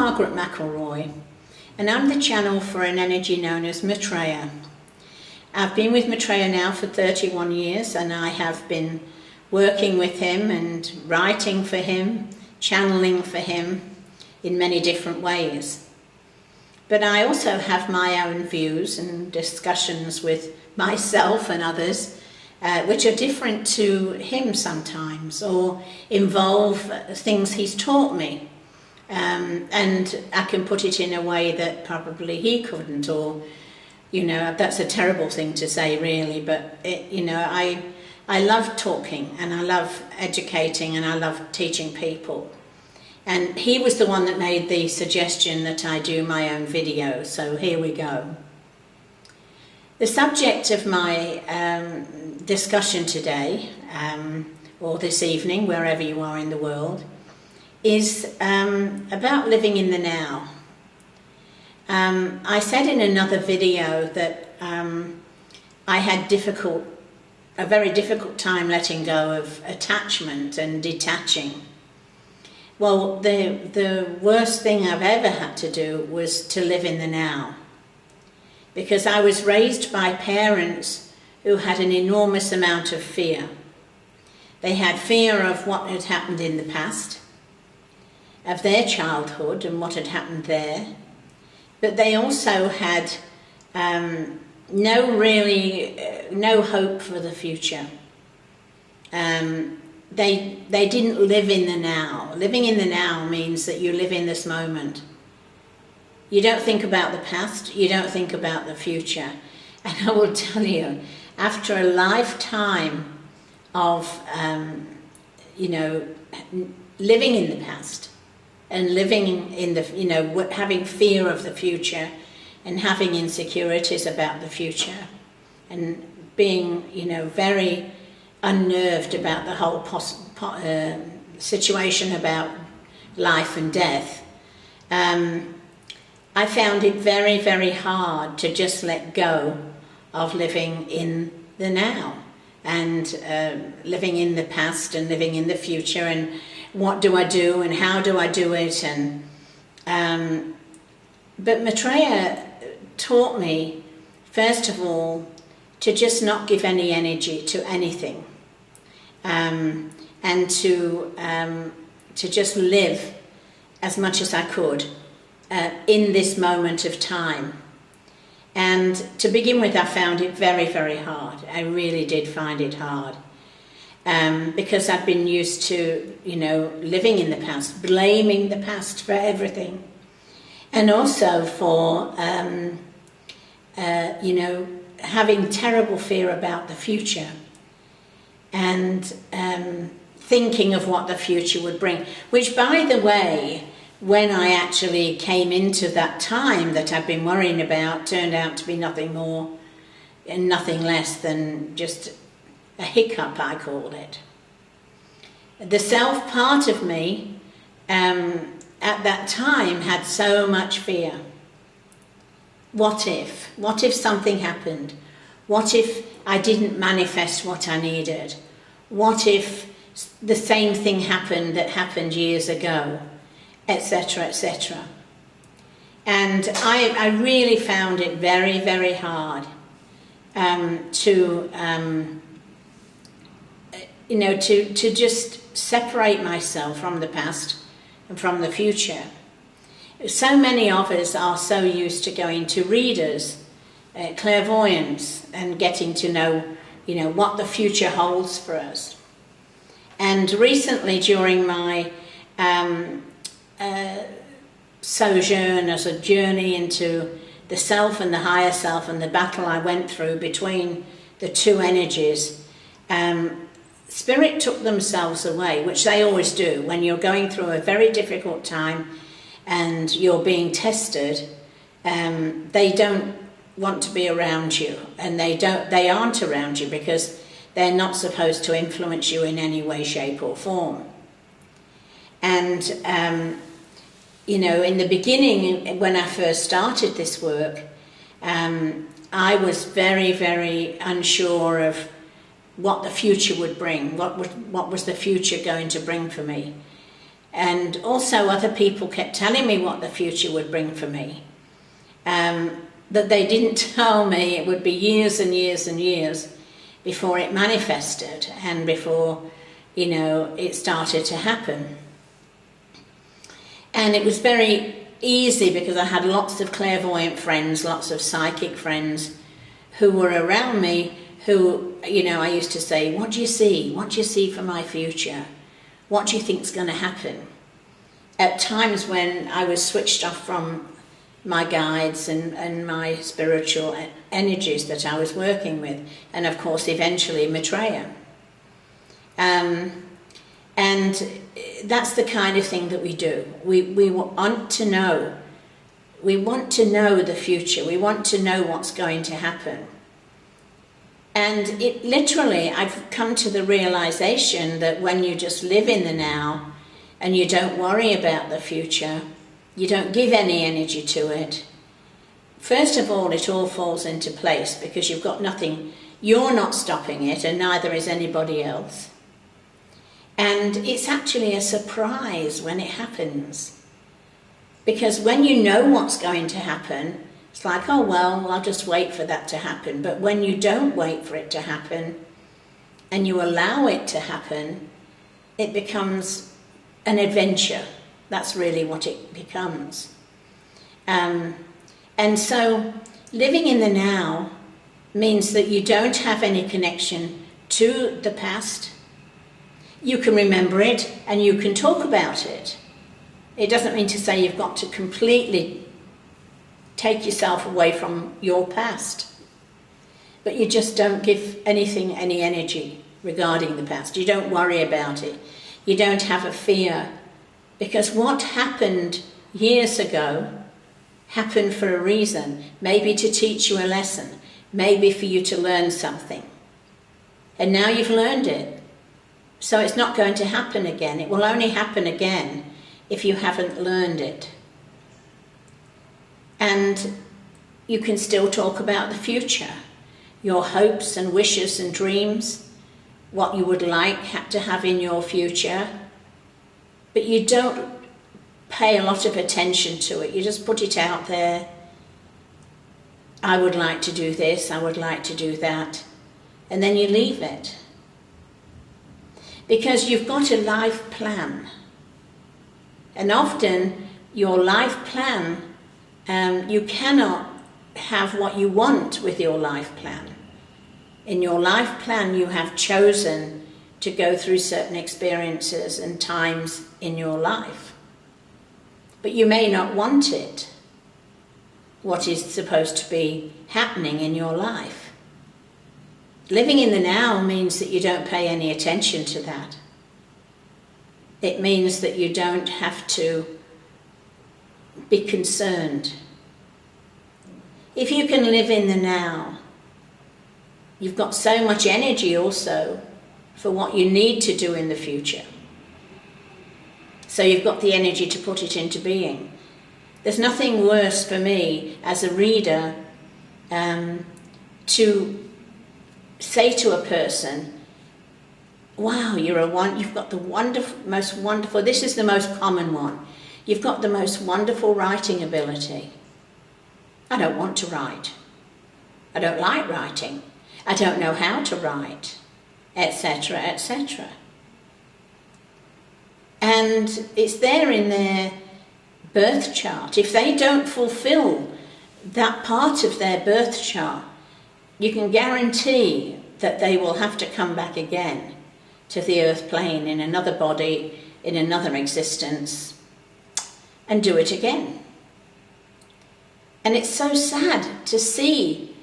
Margaret McElroy, and I'm the channel for an energy known as Maitreya. I've been with Maitreya now for 31 years, and I have been working with him and writing for him, channeling for him in many different ways. But I also have my own views and discussions with myself and others, which are different to him sometimes, or involve things he's taught me. And I can put it in a way that probably he couldn't, or, you know, that's a terrible thing to say really, but I love talking, and I love educating, and I love teaching people. And he was the one that made the suggestion that I do my own video, so here we go. The subject of my discussion today, or this evening, wherever you are in the world, is about living in the now. I said in another video that I had a very difficult time letting go of attachment and detaching. Well, the worst thing I've ever had to do was to live in the now, because I was raised by parents who had an enormous amount of fear. They had fear of what had happened in the past, of their childhood and what had happened there, but they also had no hope for the future. They didn't live in the now. Living in the now means that you live in this moment. You don't think about the past, you don't think about the future. And I will tell you, after a lifetime of living in the past, and living in the, having fear of the future, and having insecurities about the future, and being, very unnerved about the whole situation about life and death, I found it very, very hard to just let go of living in the now, and living in the past and living in the future, and what do I do and how do I do it, but Maitreya taught me, first of all, to just not give any energy to anything, and to just live as much as I could in this moment of time. And to begin with, I found it very, very hard. I really did find it hard. Because I've been used to, living in the past, blaming the past for everything. And also for, having terrible fear about the future. And thinking of what the future would bring. Which, by the way, when I actually came into that time that I've been worrying about, turned out to be nothing more and nothing less than just a hiccup, I called it. The self part of me at that time had so much fear. What if? What if something happened? What if I didn't manifest what I needed? What if the same thing happened that happened years ago? Etc., etc. And I really found it very, very hard to just separate myself from the past and from the future. So many of us are so used to going to readers, clairvoyance, and getting to know, what the future holds for us. And recently, during my sojourn as a journey into the self and the higher self, and the battle I went through between the two energies, Spirit took themselves away, which they always do when you're going through a very difficult time and you're being tested. They don't want to be around you, and they aren't around you because they're not supposed to influence you in any way, shape or form. And in the beginning, when I first started this work, I was very, very unsure of what the future would bring. What was the future going to bring for me? And also other people kept telling me what the future would bring for me. That they didn't tell me it would be years and years and years before it manifested and before, you know, it started to happen. And it was very easy because I had lots of clairvoyant friends, lots of psychic friends who were around me who, you know, I used to say, what do you see? What do you see for my future? What do you think's going to happen? At times when I was switched off from my guides and my spiritual energies that I was working with, and of course eventually Maitreya. And that's the kind of thing that we do. We want to know. We want to know the future. We want to know what's going to happen. And it literally, I've come to the realization that when you just live in the now and you don't worry about the future, you don't give any energy to it, first of all, it all falls into place because you've got nothing, you're not stopping it and neither is anybody else. And it's actually a surprise when it happens. Because when you know what's going to happen, it's like, oh, well, I'll just wait for that to happen. But when you don't wait for it to happen and you allow it to happen, it becomes an adventure. That's really what it becomes. And so living in the now means that you don't have any connection to the past. You can remember it and you can talk about it. It doesn't mean to say you've got to completely take yourself away from your past. But you just don't give anything any energy regarding the past. You don't worry about it. You don't have a fear. Because what happened years ago happened for a reason. Maybe to teach you a lesson. Maybe for you to learn something. And now you've learned it. So it's not going to happen again. It will only happen again if you haven't learned it. And you can still talk about the future. Your hopes and wishes and dreams. What you would like to have in your future. But you don't pay a lot of attention to it. You just put it out there. I would like to do this. I would like to do that. And then you leave it. Because you've got a life plan. And often your life plan, you cannot have what you want with your life plan. In your life plan you have chosen to go through certain experiences and times in your life. But you may not want it, what is supposed to be happening in your life. Living in the now means that you don't pay any attention to that. It means that you don't have to be concerned. If you can live in the now, you've got so much energy also for what you need to do in the future. So you've got the energy to put it into being. There's nothing worse for me as a reader to say to a person, wow, you've got the most wonderful, this is the most common one, you've got the most wonderful writing ability. I don't want to write. I don't like writing. I don't know how to write, etc., etc. And it's there in their birth chart. If they don't fulfill that part of their birth chart, you can guarantee that they will have to come back again to the earth plane in another body, in another existence, and do it again. And it's so sad to see,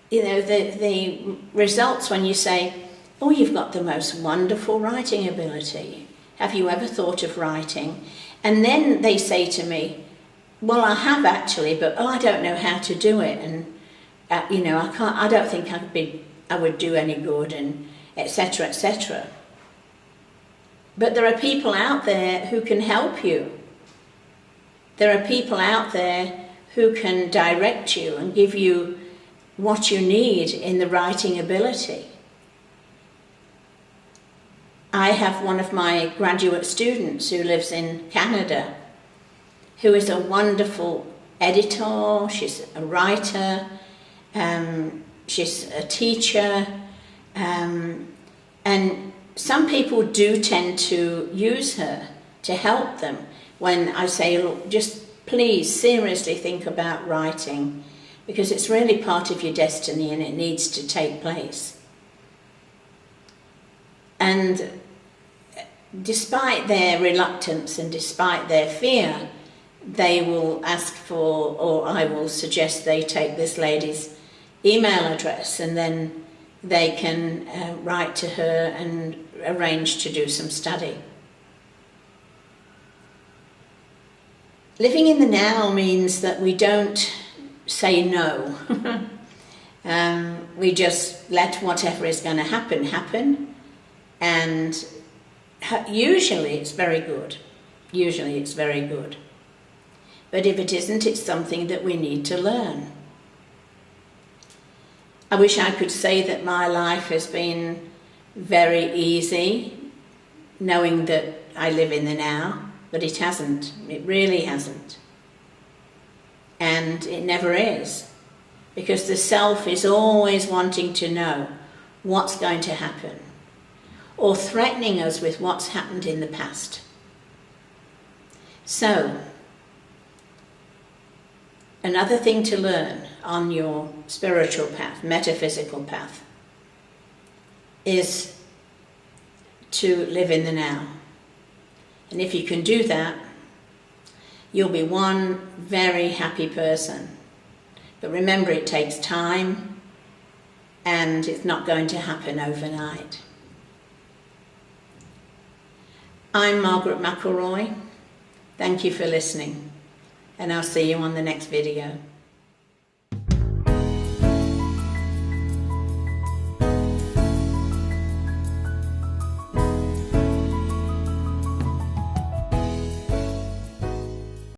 you know, the results when you say, oh, you've got the most wonderful writing ability. Have you ever thought of writing? And then they say to me, well, I have actually, but I don't know how to do it. And, you know, I don't think I would do any good, and etc., etc. But there are people out there who can help you. There are people out there who can direct you and give you what you need in the writing ability. I have one of my graduate students who lives in Canada, who is a wonderful editor, she's a writer, she's a teacher, and some people do tend to use her to help them when I say, look, just please seriously think about writing, because it's really part of your destiny and it needs to take place. And despite their reluctance and despite their fear, they will ask for, or I will suggest they take this lady's email address, and then they can write to her and arrange to do some study. Living in the now means that we don't say no. We just let whatever is going to happen, and usually it's very good. Usually it's very good. But if it isn't, it's something that we need to learn. I wish I could say that my life has been very easy, knowing that I live in the now, but it hasn't. It really hasn't. And it never is, because the self is always wanting to know what's going to happen, or threatening us with what's happened in the past. So, another thing to learn on your spiritual path, metaphysical path, is to live in the now. And if you can do that, you'll be one very happy person. But remember, it takes time, and it's not going to happen overnight. I'm Margaret McElroy. Thank you for listening, and I'll see you on the next video.